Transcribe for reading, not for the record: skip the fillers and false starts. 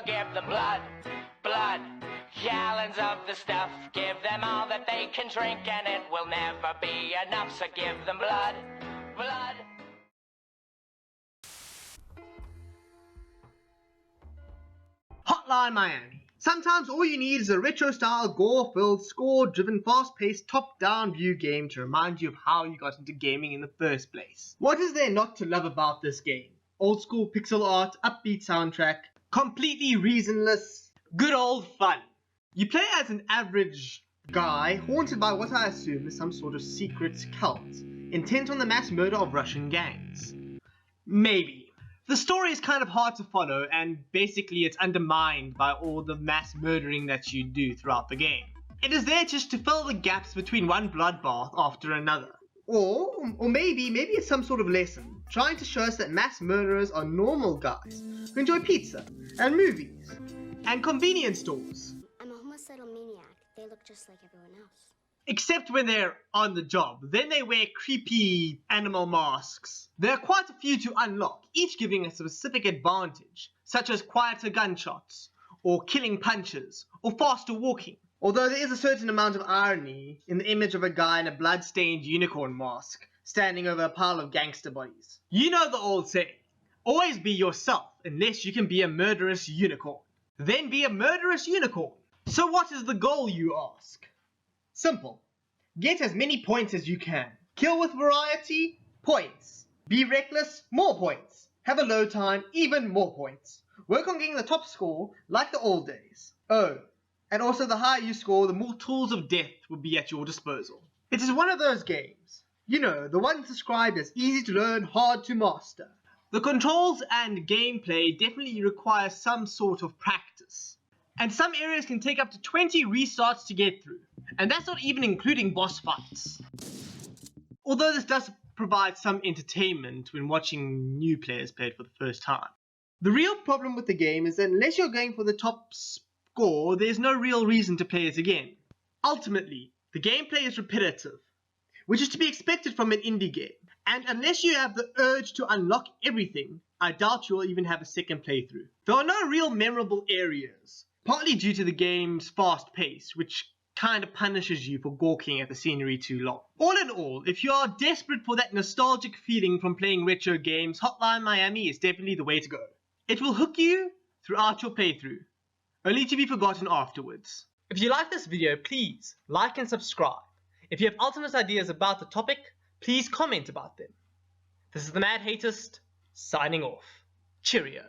give them blood, blood, gallons of the stuff. Give them all that they can drink and it will never be enough. So give them blood, blood. Hotline Miami. Sometimes all you need is a retro-style, gore-filled, score-driven, fast-paced, top-down view game to remind you of how you got into gaming in the first place. What is there not to love about this game? Old-school pixel art, upbeat soundtrack, completely reasonless, good old fun. You play as an average guy haunted by what I assume is some sort of secret cult, intent on the mass murder of Russian gangs. Maybe. The story is kind of hard to follow, and basically it's undermined by all the mass murdering that you do throughout the game. It is there just to fill the gaps between one bloodbath after another. Or maybe it's some sort of lesson, trying to show us that mass murderers are normal guys who enjoy pizza, and movies, and convenience stores. I'm a homicidal maniac. They look just like everyone else. Except when they're on the job. Then they wear creepy animal masks. There are quite a few to unlock, each giving a specific advantage, such as quieter gunshots, or killing punches, or faster walking. Although there is a certain amount of irony in the image of a guy in a blood-stained unicorn mask, standing over a pile of gangster bodies. You know the old saying, always be yourself, unless you can be a murderous unicorn. Then be a murderous unicorn. So what is the goal, you ask? Simple. Get as many points as you can. Kill with variety, points. Be reckless, more points. Have a low time, even more points. Work on getting the top score, like the old days. Oh, and also the higher you score, the more tools of death will be at your disposal. It is one of those games. You know, the ones described as easy to learn, hard to master. The controls and gameplay definitely require some sort of practice. And some areas can take up to 20 restarts to get through. And that's not even including boss fights. Although this does provide some entertainment when watching new players play it for the first time. The real problem with the game is that unless you're going for the top score, there's no real reason to play it again. Ultimately, the gameplay is repetitive, which is to be expected from an indie game. And unless you have the urge to unlock everything, I doubt you'll even have a second playthrough. There are no real memorable areas, partly due to the game's fast pace, which kind of punishes you for gawking at the scenery too long. All in all, if you are desperate for that nostalgic feeling from playing retro games, Hotline Miami is definitely the way to go. It will hook you throughout your playthrough, only to be forgotten afterwards. If you like this video, please like and subscribe. If you have alternate ideas about the topic, please comment about them. This is the Mad Hatist, signing off. Cheerio.